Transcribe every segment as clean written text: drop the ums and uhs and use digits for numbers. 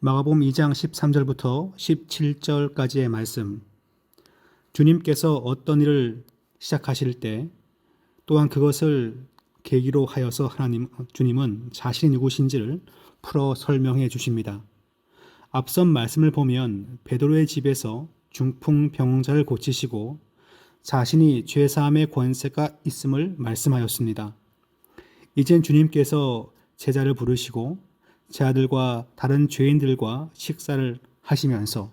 마가복음 2장 13절부터 17절까지의 말씀. 주님께서 어떤 일을 시작하실 때 또한 그것을 계기로 하여서 주님은 자신이 누구신지를 풀어 설명해 주십니다. 앞선 말씀을 보면 베드로의 집에서 중풍병자를 고치시고 자신이 죄사함의 권세가 있음을 말씀하였습니다. 이젠 주님께서 제자를 부르시고 제자들과 다른 죄인들과 식사를 하시면서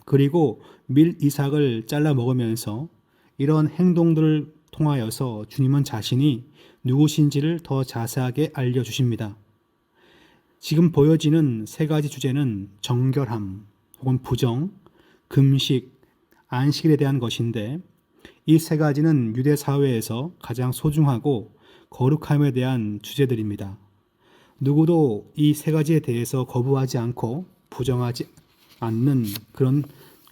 그리고 밀 이삭을 잘라 먹으면서 이런 행동들을 통하여서 주님은 자신이 누구신지를 더 자세하게 알려주십니다. 지금 보여지는 세 가지 주제는 정결함 혹은 부정, 금식, 안식일에 대한 것인데 이 세 가지는 유대 사회에서 가장 소중하고 거룩함에 대한 주제들입니다. 누구도 이 세 가지에 대해서 거부하지 않고 부정하지 않는 그런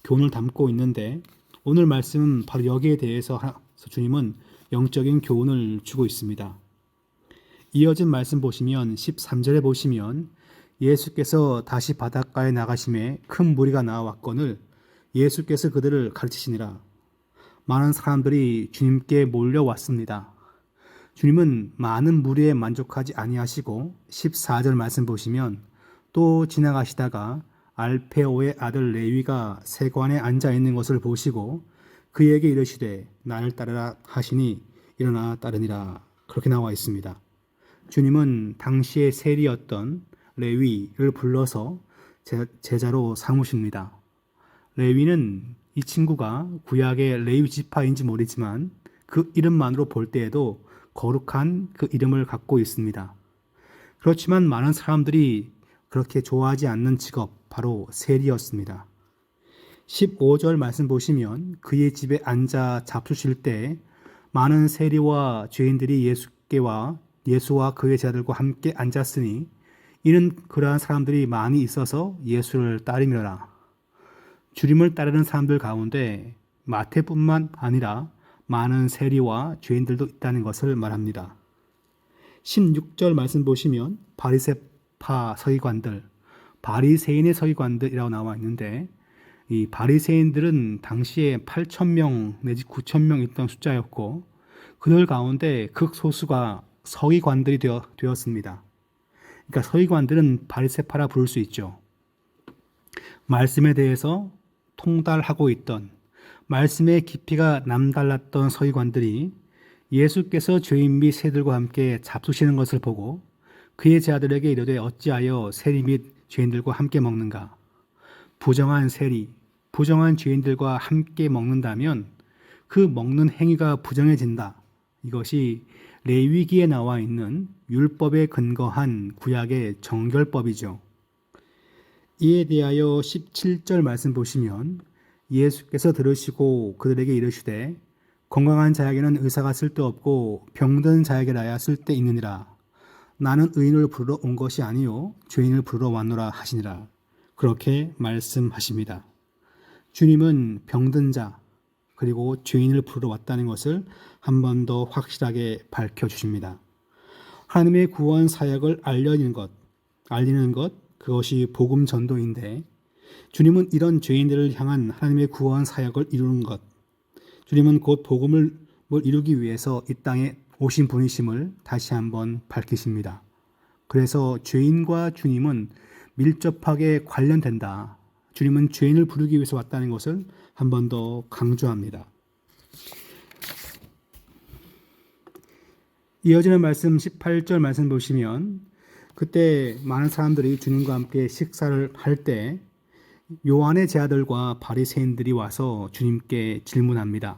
교훈을 담고 있는데 오늘 말씀은 바로 여기에 대해서 주님은 영적인 교훈을 주고 있습니다. 이어진 말씀 보시면 13절에 보시면 예수께서 다시 바닷가에 나가심에 큰 무리가 나와왔거늘 예수께서 그들을 가르치시니라. 많은 사람들이 주님께 몰려왔습니다. 주님은 많은 무리에 만족하지 아니하시고 14절 말씀 보시면 또 지나가시다가 알페오의 아들 레위가 세관에 앉아 있는 것을 보시고 그에게 이르시되 나를 따르라 하시니 일어나 따르니라. 그렇게 나와 있습니다. 주님은 당시의 세리였던 레위를 불러서 제자로 삼으십니다. 레위는 이 친구가 구약의 레위 지파인지 모르지만 그 이름만으로 볼 때에도 거룩한 그 이름을 갖고 있습니다. 그렇지만 많은 사람들이 그렇게 좋아하지 않는 직업, 바로 세리였습니다. 15절 말씀 보시면 그의 집에 앉아 잡수실 때 많은 세리와 죄인들이 예수와 그의 제자들과 함께 앉았으니 이는 그러한 사람들이 많이 있어서 예수를 따르미라. 주님을 따르는 사람들 가운데 마태뿐만 아니라 많은 세리와 죄인들도 있다는 것을 말합니다. 16절 말씀 보시면 바리새파 서기관들, 바리새인의 서기관들이라고 나와 있는데 이 바리새인들은 당시에 8,000명 내지 9,000명 있던 숫자였고 그들 가운데 극소수가 서기관들이 되었습니다. 그러니까 서기관들은 바리새파라 부를 수 있죠. 말씀에 대해서 통달하고 있던 말씀의 깊이가 남달랐던 서기관들이 예수께서 죄인 및 세들과 함께 잡수시는 것을 보고 그의 제자들에게 이르되 어찌하여 세리 및 죄인들과 함께 먹는가? 부정한 세리, 부정한 죄인들과 함께 먹는다면 그 먹는 행위가 부정해진다. 이것이 레위기에 나와 있는 율법에 근거한 구약의 정결법이죠. 이에 대하여 17절 말씀 보시면 예수께서 들으시고 그들에게 이르시되 건강한 자에게는 의사가 쓸데없고 병든 자에게라야 쓸데있느니라. 나는 의인을 부르러 온 것이 아니요 죄인을 부르러 왔노라 하시니라. 그렇게 말씀하십니다. 주님은 병든 자 그리고 죄인을 부르러 왔다는 것을 한 번 더 확실하게 밝혀주십니다. 하나님의 구원 사역을 알리는 것 그것이 복음 전도인데 주님은 이런 죄인들을 향한 하나님의 구원 사역을 이루는 것, 주님은 곧 복음을 이루기 위해서 이 땅에 오신 분이심을 다시 한번 밝히십니다. 그래서 죄인과 주님은 밀접하게 관련된다. 주님은 죄인을 부르기 위해서 왔다는 것을 한 번 더 강조합니다. 이어지는 말씀 18절 말씀 보시면 그때 많은 사람들이 주님과 함께 식사를 할 때 요한의 제자들과 바리새인들이 와서 주님께 질문합니다.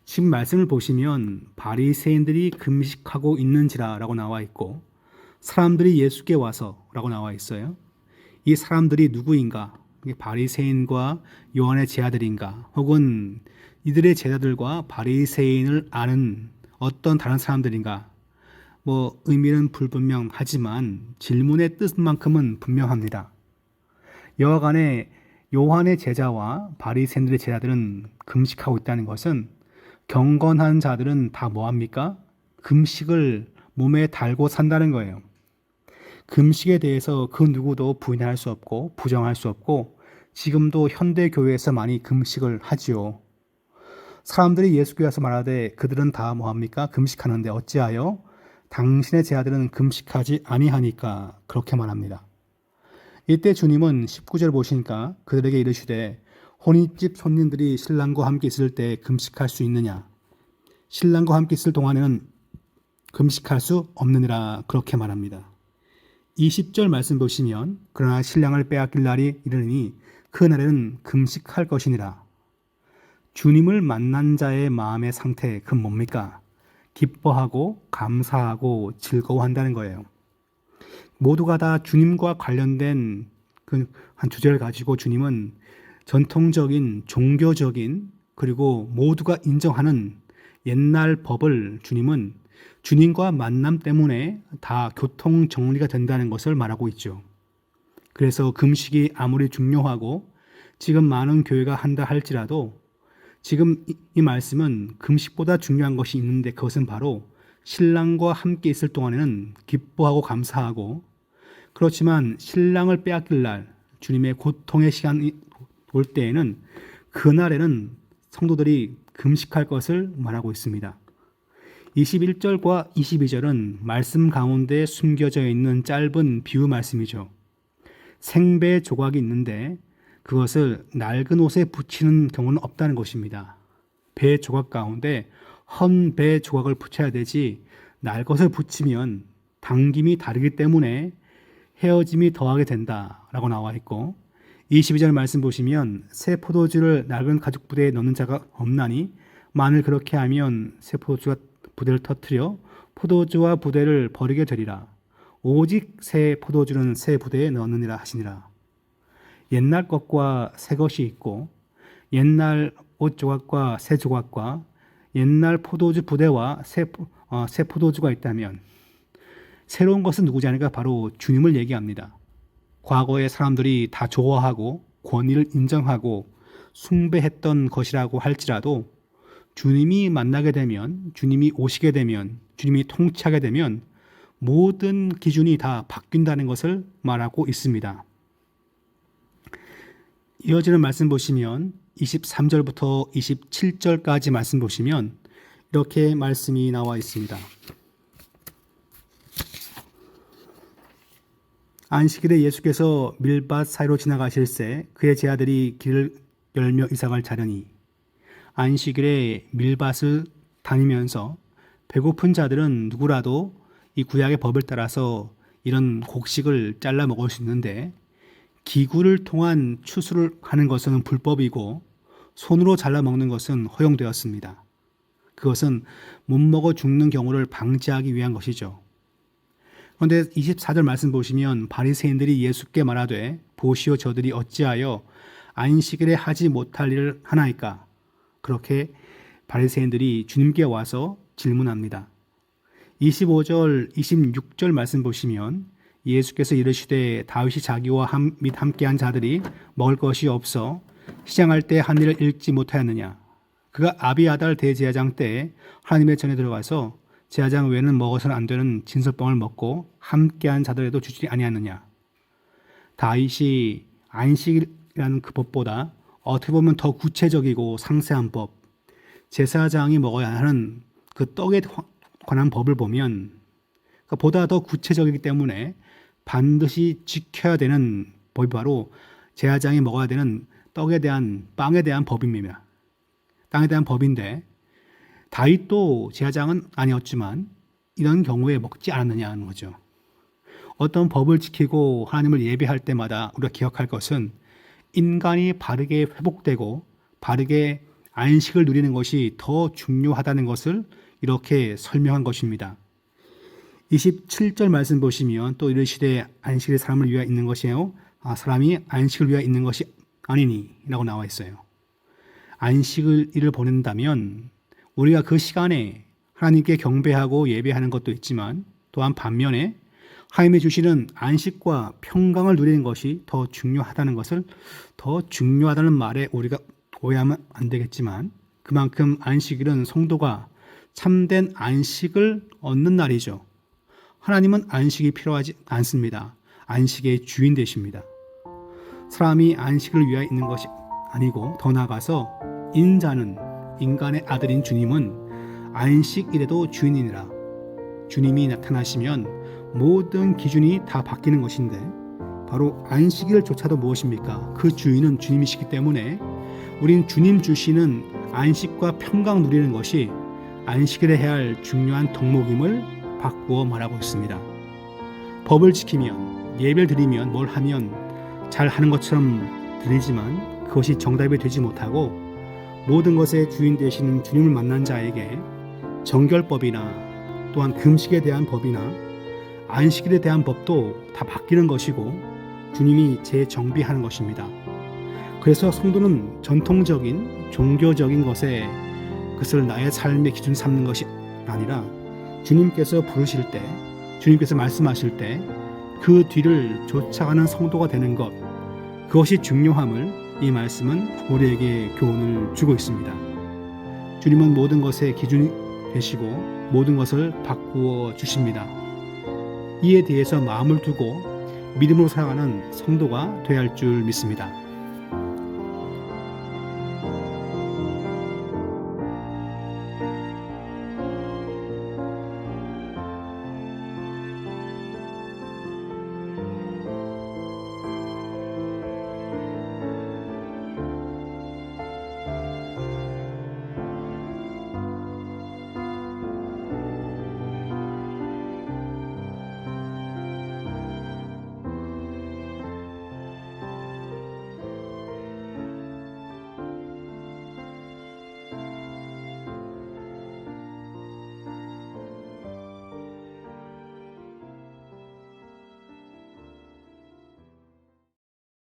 지금 말씀을 보시면 바리새인들이 금식하고 있는지라라고 나와 있고 사람들이 예수께 와서라고 나와 있어요. 이 사람들이 누구인가? 바리새인과 요한의 제자들인가? 혹은 이들의 제자들과 바리새인을 아는 어떤 다른 사람들인가? 의미는 불분명하지만 질문의 뜻만큼은 분명합니다. 여하간에 요한의 제자와 바리새인들의 제자들은 금식하고 있다는 것은 경건한 자들은 다 뭐합니까? 금식을 몸에 달고 산다는 거예요. 금식에 대해서 그 누구도 부인할 수 없고 부정할 수 없고 지금도 현대 교회에서 많이 금식을 하지요. 사람들이 예수께 와서 말하되 그들은 다 뭐합니까? 금식하는데 어찌하여 당신의 제자들은 금식하지 아니하니까 그렇게 말합니다. 이때 주님은 19절 보시니까 그들에게 이르시되 혼인집 손님들이 신랑과 함께 있을 때 금식할 수 있느냐? 신랑과 함께 있을 동안에는 금식할 수 없느니라 그렇게 말합니다. 20절 말씀 보시면 그러나 신랑을 빼앗길 날이 이르니 그 날에는 금식할 것이니라. 주님을 만난 자의 마음의 상태 그 뭡니까? 기뻐하고 감사하고 즐거워한다는 거예요. 모두가 다 주님과 관련된 그 한 주제를 가지고 주님은 전통적인 종교적인 그리고 모두가 인정하는 옛날 법을 주님은 주님과 만남 때문에 다 교통 정리가 된다는 것을 말하고 있죠. 그래서 금식이 아무리 중요하고 지금 많은 교회가 한다 할지라도 지금 이 말씀은 금식보다 중요한 것이 있는데 그것은 바로 신랑과 함께 있을 동안에는 기뻐하고 감사하고 그렇지만 신랑을 빼앗길 날 주님의 고통의 시간이 올 때에는 그날에는 성도들이 금식할 것을 말하고 있습니다. 21절과 22절은 말씀 가운데 숨겨져 있는 짧은 비유 말씀이죠. 생배 조각이 있는데 그것을 낡은 옷에 붙이는 경우는 없다는 것입니다. 배 조각 가운데 헌 배 조각을 붙여야 되지 낡은 것을 붙이면 당김이 다르기 때문에 헤어짐이 더하게 된다라고 나와 있고 22절 말씀 보시면 새 포도주를 낡은 가죽 부대에 넣는 자가 없나니 만일 그렇게 하면 새 포도주가 부대를 터뜨려 포도주와 부대를 버리게 되리라. 오직 새 포도주는 새 부대에 넣느니라 하시니라. 옛날 것과 새 것이 있고 옛날 옷 조각과 새 조각과 옛날 포도주 부대와 새 포도주가 있다면 새로운 것은 누구지 하니까 바로 주님을 얘기합니다. 과거의 사람들이 다 좋아하고 권위를 인정하고 숭배했던 것이라고 할지라도 주님이 만나게 되면, 주님이 오시게 되면, 주님이 통치하게 되면 모든 기준이 다 바뀐다는 것을 말하고 있습니다. 이어지는 말씀 보시면 23절부터 27절까지 말씀 보시면 이렇게 말씀이 나와 있습니다. 안식일에 예수께서 밀밭 사이로 지나가실새 그의 제자들이 길을 열며 이삭을 자려니 안식일에 밀밭을 다니면서 배고픈 자들은 누구라도 이 구약의 법을 따라서 이런 곡식을 잘라 먹을 수 있는데 기구를 통한 추수를 하는 것은 불법이고 손으로 잘라 먹는 것은 허용되었습니다. 그것은 못 먹어 죽는 경우를 방지하기 위한 것이죠. 그런데 24절 말씀 보시면 바리새인들이 예수께 말하되 보시오 저들이 어찌하여 안식일에 하지 못할 일을 하나이까? 그렇게 바리새인들이 주님께 와서 질문합니다. 25절, 26절 말씀 보시면 예수께서 이르시되 다윗이 자기와 및 함께한 자들이 먹을 것이 없어 시장할 때 한 일을 읽지 못하였느냐? 그가 아비아달 대제사장 때 하나님의 전에 들어가서 제사장 외에는 먹어서는 안 되는 진설병을 먹고 함께한 자들에도 주지 아니하느냐? 다윗이 안식이라는 그 법보다 어떻게 보면 더 구체적이고 상세한 법, 제사장이 먹어야 하는 그 떡에 관한 법을 보면 보다 더 구체적이기 때문에 반드시 지켜야 되는 법이 바로 제사장이 먹어야 되는 떡에 대한 빵에 대한 법입니다. 땅에 대한 법인데 다윗도 제사장은 아니었지만 이런 경우에 먹지 않았느냐는 거죠. 어떤 법을 지키고 하나님을 예배할 때마다 우리가 기억할 것은 인간이 바르게 회복되고 바르게 안식을 누리는 것이 더 중요하다는 것을 이렇게 설명한 것입니다. 27절 말씀 보시면 또 이르시되 안식일이 사람을 위하여 있는 것이에요. 사람이 안식을 위하여 있는 것이 아니니 라고 나와 있어요. 안식일을 보낸다면 우리가 그 시간에 하나님께 경배하고 예배하는 것도 있지만 또한 반면에 하나님이 주시는 안식과 평강을 누리는 것이 더 중요하다는 것을 더 중요하다는 말에 우리가 오해하면 안 되겠지만 그만큼 안식일은 성도가 참된 안식을 얻는 날이죠. 하나님은 안식이 필요하지 않습니다. 안식의 주인 되십니다. 사람이 안식을 위하여 있는 것이 아니고 더 나아가서 인자는 인간의 아들인 주님은 안식일에도 주인이니라. 주님이 나타나시면 모든 기준이 다 바뀌는 것인데 바로 안식일조차도 무엇입니까? 그 주인은 주님이시기 때문에 우린 주님 주시는 안식과 평강 누리는 것이 안식일에 해야 할 중요한 덕목임을 바꾸어 말하고 있습니다. 법을 지키면, 예배를 드리면, 뭘 하면 잘 하는 것처럼 들리지만 그것이 정답이 되지 못하고 모든 것의 주인 되시는 주님을 만난 자에게 정결법이나 또한 금식에 대한 법이나 안식일에 대한 법도 다 바뀌는 것이고 주님이 재정비하는 것입니다. 그래서 성도는 전통적인 종교적인 것에 그것을 나의 삶의 기준 삼는 것이 아니라 주님께서 부르실 때, 주님께서 말씀하실 때 그 뒤를 쫓아가는 성도가 되는 것, 그것이 중요함을 이 말씀은 우리에게 교훈을 주고 있습니다. 주님은 모든 것의 기준이 되시고 모든 것을 바꾸어 주십니다. 이에 대해서 마음을 두고 믿음으로 살아가는 성도가 되어야 할 줄 믿습니다.